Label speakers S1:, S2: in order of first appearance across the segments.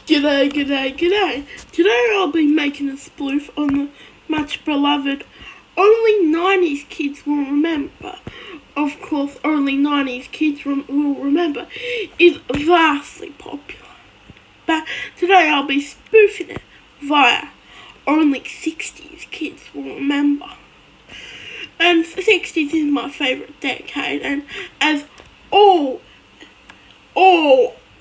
S1: G'day, g'day, g'day. Today I'll be making a sploof on the much beloved Only 90's Kids Will Remember. Of course, Only 90's Kids Will Remember is vastly popular. But today I'll be spoofing it via Only 60's Kids Will Remember. And 60's is my favourite decade, and as all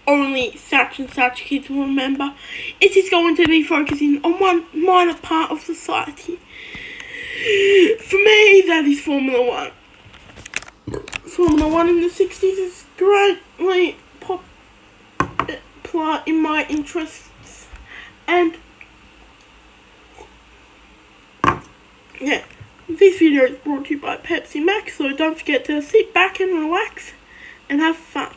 S1: only such and such kids will remember, it is going to be focusing on one minor part of society. For me, that is Formula 1. Formula 1 in the 60s is greatly popular in my interests, and yeah, this video is brought to you by Pepsi Max, so don't forget to sit back and relax and have fun.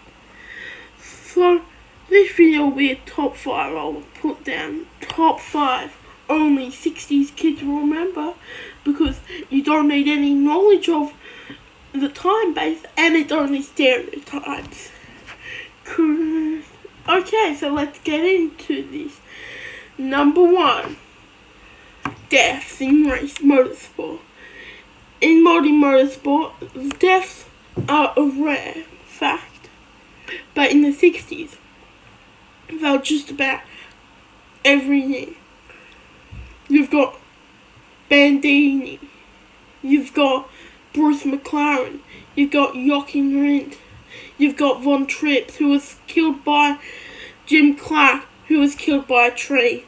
S1: So, this video will be a top 5. I'll put down top 5 only 60's kids will remember, because you don't need any knowledge of the time base, and it's only stereotypes. Okay, so let's get into this. Number 1. Deaths in race motorsport. In modern motorsport, deaths are a rare fact. But in the 60s, they were just about every year. You've got Bandini, you've got Bruce McLaren, you've got Joachim Rindt, you've got Von Trips, who was killed by Jim Clark, who was killed by a tree.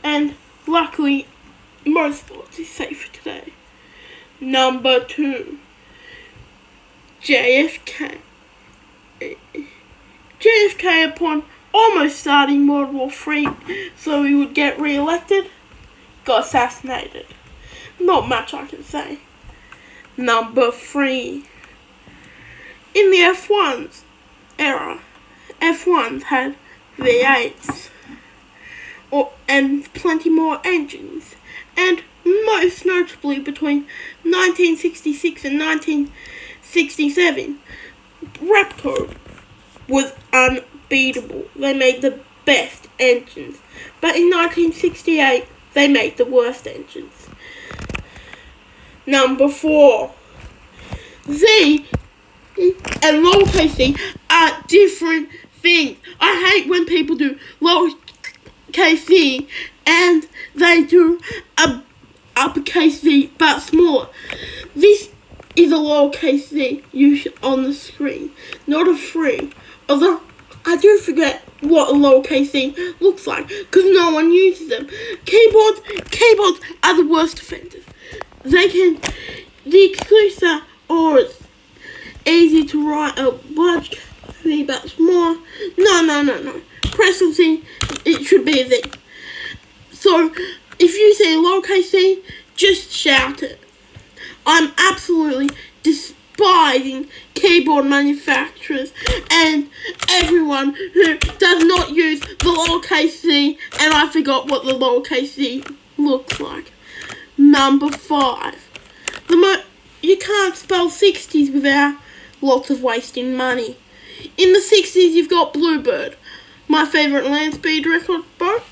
S1: And luckily, motorsports is safer today. Number 2. JFK. JFK, upon almost starting World War III so he would get re-elected, got assassinated. Not much I can say. Number 3. In the F1's era, F1s had V8s and plenty more engines, and most notably between 1966 and 1967, Repco was unbeatable. They made the best engines. But in 1968, they made the worst engines. Number 4. Z and lowercase z are different things. I hate when people do lowercase z and they do a uppercase z but smaller. This is a lowercase z used on the screen, not a 3. Although I do forget what a lowercase z looks like because no one uses them. Keyboards are the worst offenders. The excuse are, it's easy to write a large z but small. No. Press on z, it should be a z. So if you say lowercase z, just shout it. I'm absolutely despising keyboard manufacturers and everyone who does not use the lowercase z, and I forgot what the lowercase z looks like. Number 5. You can't spell 60s without lots of wasting money. In the 60s, you've got Bluebird, my favourite land speed record boat,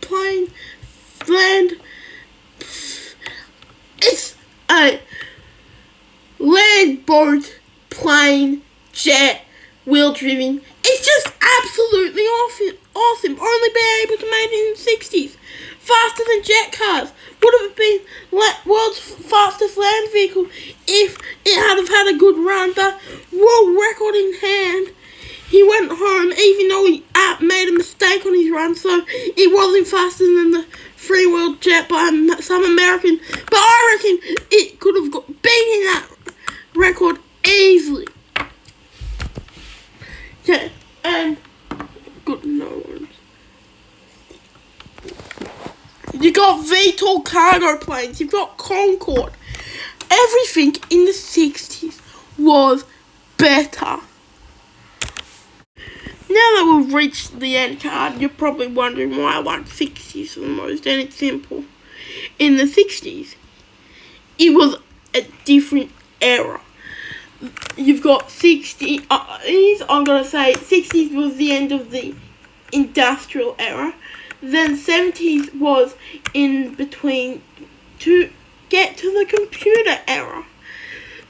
S1: plane, land. It's a land boat, plane, jet, wheel driven. It's just absolutely awesome. Only being able to make it in the 60s. Faster than jet cars. Would have been world's fastest land vehicle if it had a good run. But world record in hand, he went home even though he made a mistake on his run, so it wasn't faster than the free world jet by some American. But I reckon it could have beaten that record easily. Yeah, and good ones. You got VTOL cargo planes, you've got Concorde. Everything in the 60s was better. Now that we've reached the end card, you're probably wondering why I like 60s the most, and it's simple. In the 60s, it was a different era. You've got 60s, I'm going to say 60s was the end of the industrial era. Then 70s was in between to get to the computer era.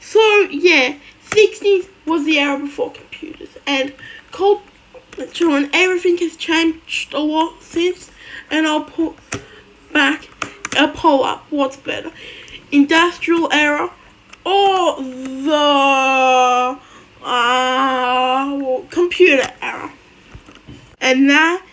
S1: So yeah, 60s was the era before computers, and culture and everything has changed a lot since. And I'll pull up what's better, industrial era or the computer era. And that